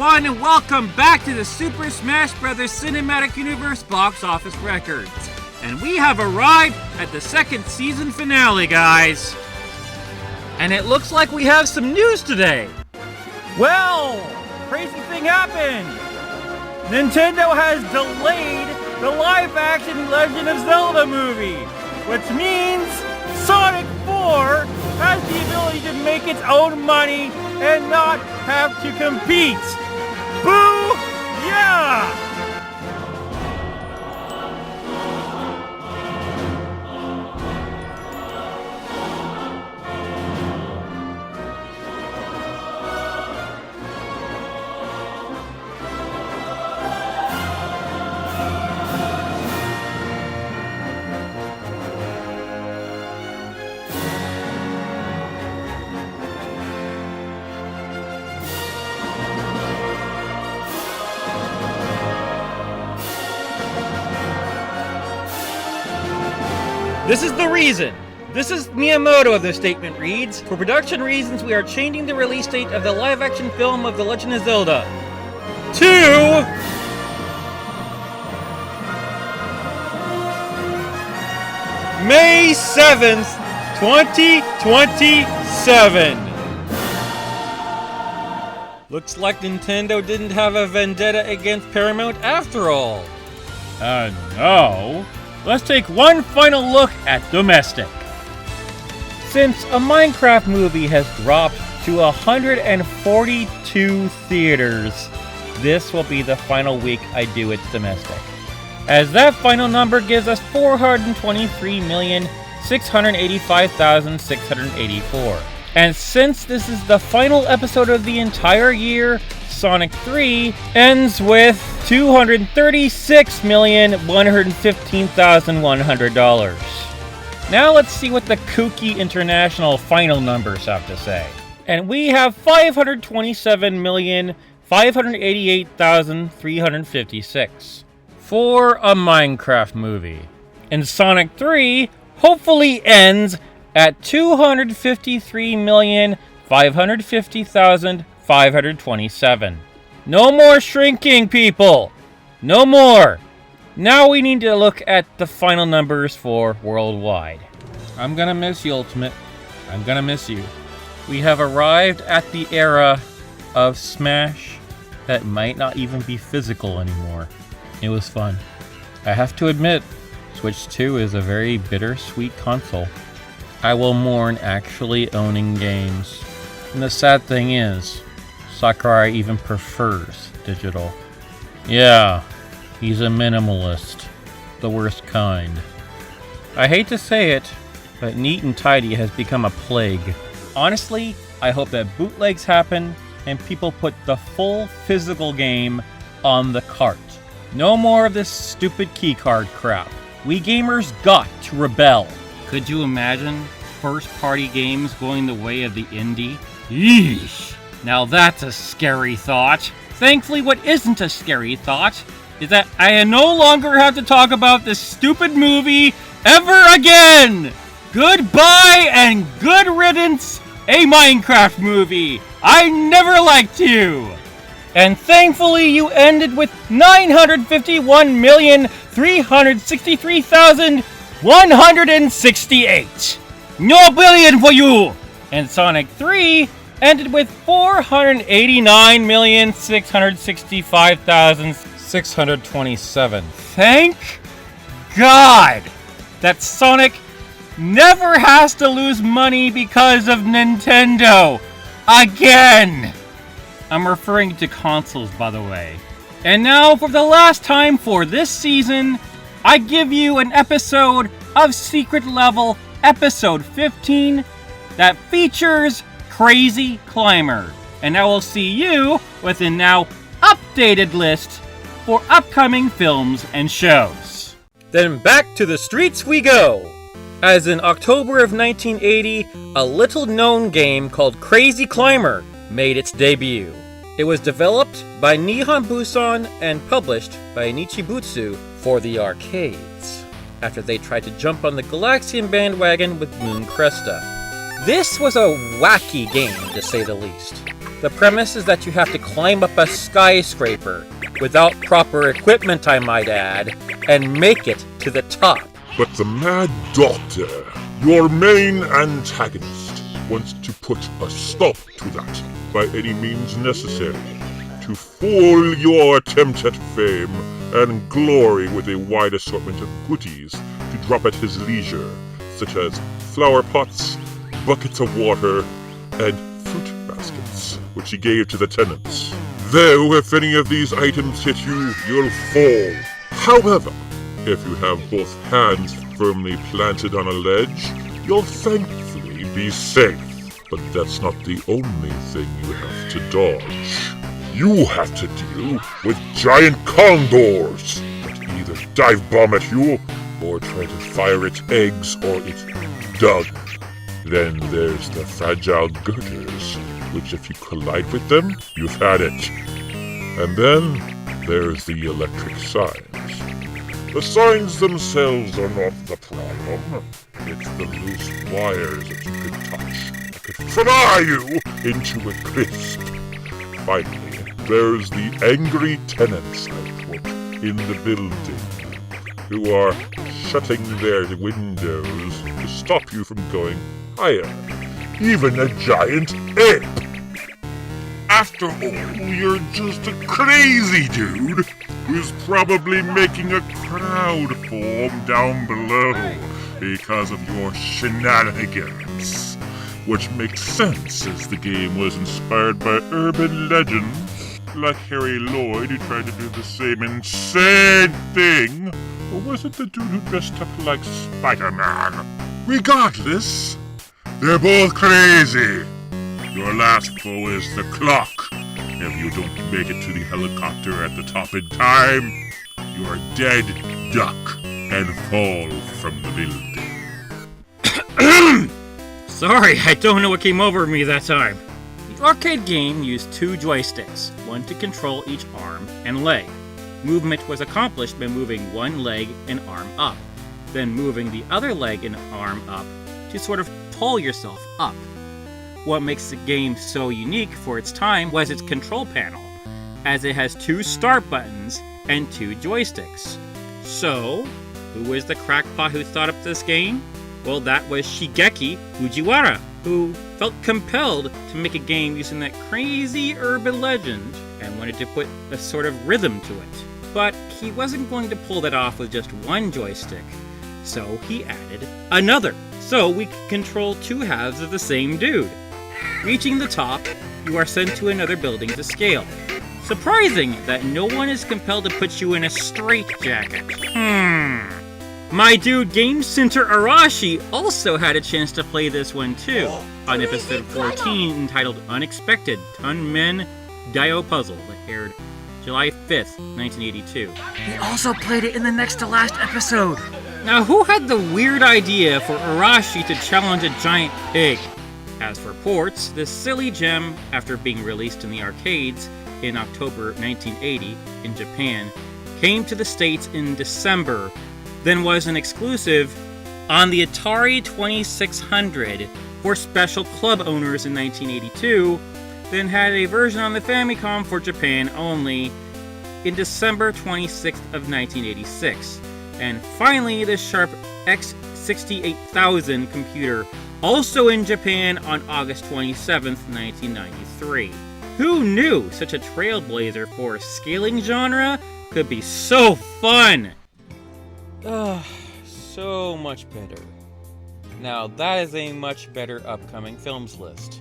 everyone, and welcome back to the Super Smash Bros. Cinematic Universe Box Office Records. And we have arrived at the second season finale, guys. And it looks like we have some news today. Well, crazy thing happened. Nintendo has delayed the live-action Legend of Zelda movie, which means Sonic 4 has the ability to make its own money and not have to compete. Boo! Yeah! This is the reason. This is Miyamoto of the statement reads, "For production reasons, we are changing the release date of the live-action film of The Legend of Zelda to May 7th, 2027. Looks like Nintendo didn't have a vendetta against Paramount after all. No. Let's take one final look at domestic. Since a Minecraft movie has dropped to 142 theaters, this will be the final week I do its domestic, as that final number gives us 423,685,684. And since this is the final episode of the entire year, Sonic 3 ends with $236,115,100. Now let's see what the kooky international final numbers have to say. And we have 527,588,356 for a Minecraft movie. And Sonic 3 hopefully ends at 253,550,527. No more shrinking, people! No more! Now we need to look at the final numbers for worldwide. I'm gonna miss you, Ultimate. I'm gonna miss you. We have arrived at the era of Smash that might not even be physical anymore. It was fun. I have to admit, Switch 2 is a very bittersweet console. I will mourn actually owning games. And the sad thing is, Sakurai even prefers digital. Yeah, he's a minimalist. The worst kind. I hate to say it, but neat and tidy has become a plague. Honestly, I hope that bootlegs happen and people put the full physical game on the cart. No more of this stupid keycard crap. We gamers got to rebel. Could you imagine first-party games going the way of the indie? Yeesh! Now that's a scary thought. Thankfully, what isn't a scary thought is that I no longer have to talk about this stupid movie ever again! Goodbye and good riddance, a Minecraft movie I never liked you! And thankfully, you ended with 951,363,168. No billion for you! And Sonic 3 ended with 489,665,627. Thank God that Sonic never has to lose money because of Nintendo again! I'm referring to consoles, by the way. And now, for the last time for this season, I give you an episode of Secret Level Episode 15 that features Crazy Climber. And I will see you with a now updated list for upcoming films and shows. Then back to the streets we go! As in October of 1980, a little-known game called Crazy Climber made its debut. It was developed by Nihon Busan and published by Nichibutsu for the arcades, after they tried to jump on the Galaxian bandwagon with Moon Cresta. This was a wacky game, to say the least. The premise is that you have to climb up a skyscraper, without proper equipment I might add, and make it to the top. But the Mad Doctor, your main antagonist, wants to put a stop to that by any means necessary, to foil your attempt at fame and glory with a wide assortment of goodies to drop at his leisure, such as flower pots, buckets of water, and fruit baskets, which he gave to the tenants. Though, if any of these items hit you, you'll fall. However, if you have both hands firmly planted on a ledge, you'll thankfully be safe. But that's not the only thing you have to dodge. You have to deal with giant condors that either dive bomb at you or try to fire its eggs or its dung. Then there's the fragile girders, which if you collide with them, you've had it. And then there's the electric signs. The signs themselves are not the problem. It's the loose wires that you could touch that could fry you into a crisp. Finally, there's the angry tenants, I quote, in the building, who are shutting their windows to stop you from going higher. Even a giant ape! After all, you're just a crazy dude who's probably making a crowd form down below because of your shenanigans. Which makes sense, as the game was inspired by urban legends, like Harry Lloyd, who tried to do the same insane thing. Or was it the dude who dressed up like Spider-Man? Regardless, they're both crazy. Your last foe is the clock. If you don't make it to the helicopter at the top in time, you're dead duck and fall from the building. Sorry, I don't know what came over me that time. The arcade game used two joysticks, one to control each arm and leg. Movement was accomplished by moving one leg and arm up, then moving the other leg and arm up to sort of pull yourself up. What makes the game so unique for its time was its control panel, as it has two start buttons and two joysticks. So, who was the crackpot who thought up this game? Well, that was Shigeki Fujiwara, who felt compelled to make a game using that crazy urban legend and wanted to put a sort of rhythm to it. But he wasn't going to pull that off with just one joystick, so he added another, so we could control two halves of the same dude. Reaching the top, you are sent to another building to scale. Surprising that no one is compelled to put you in a straitjacket. My dude Game Center Arashi also had a chance to play this one too, on episode 14 entitled Unexpected Tunmen Dio Puzzle that aired July 5th, 1982. He also played it in the next to last episode. Now, who had the weird idea for Arashi to challenge a giant pig? As for ports, this silly gem, after being released in the arcades in October 1980 in Japan, came to the States in December, then was an exclusive on the Atari 2600 for special club owners in 1982, then had a version on the Famicom for Japan only in December 26th of 1986. And finally, the Sharp X68000 computer, also in Japan on August 27th, 1993. Who knew such a trailblazer for a scaling genre could be so fun? So much better. Now that is a much better upcoming films list.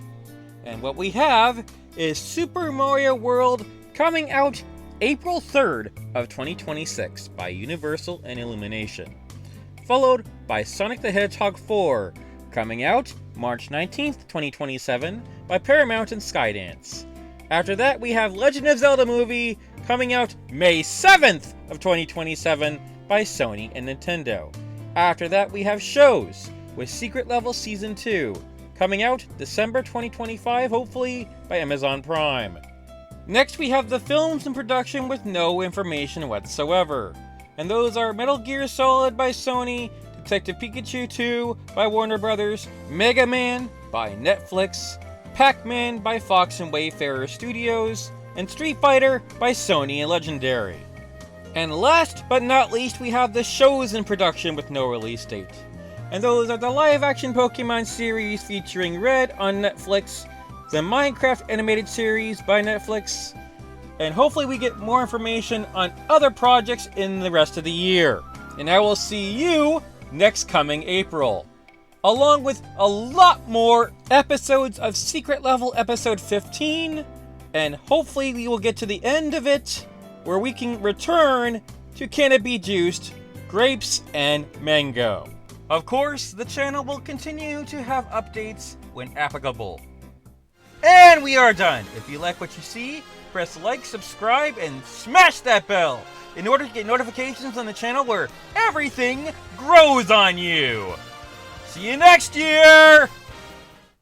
And what we have is Super Mario World coming out April 3rd of 2026 by Universal and Illumination. Followed by Sonic the Hedgehog 4, coming out March 19th, 2027 by Paramount and Skydance. After that, we have Legend of Zelda Movie coming out May 7th of 2027 by Sony and Nintendo. After that, we have shows with Secret Level Season 2 coming out December 2025, hopefully by Amazon Prime. Next, we have the films in production with no information whatsoever. And those are Metal Gear Solid by Sony, Detective Pikachu 2 by Warner Brothers, Mega Man by Netflix, Pac-Man by Fox and Wayfarer Studios, and Street Fighter by Sony and Legendary. And last but not least, we have the shows in production with no release date. And those are the live-action Pokemon series featuring Red on Netflix, the Minecraft animated series by Netflix, and hopefully we get more information on other projects in the rest of the year. And I will see you next coming April, along with a lot more episodes of Secret Level Episode 15, and hopefully we will get to the end of it, where we can return to Can It Be Juiced, Grapes, and Mango. Of course, the channel will continue to have updates when applicable. And we are done! If you like what you see, press like, subscribe, and smash that bell in order to get notifications on the channel where everything grows on you! See you next year!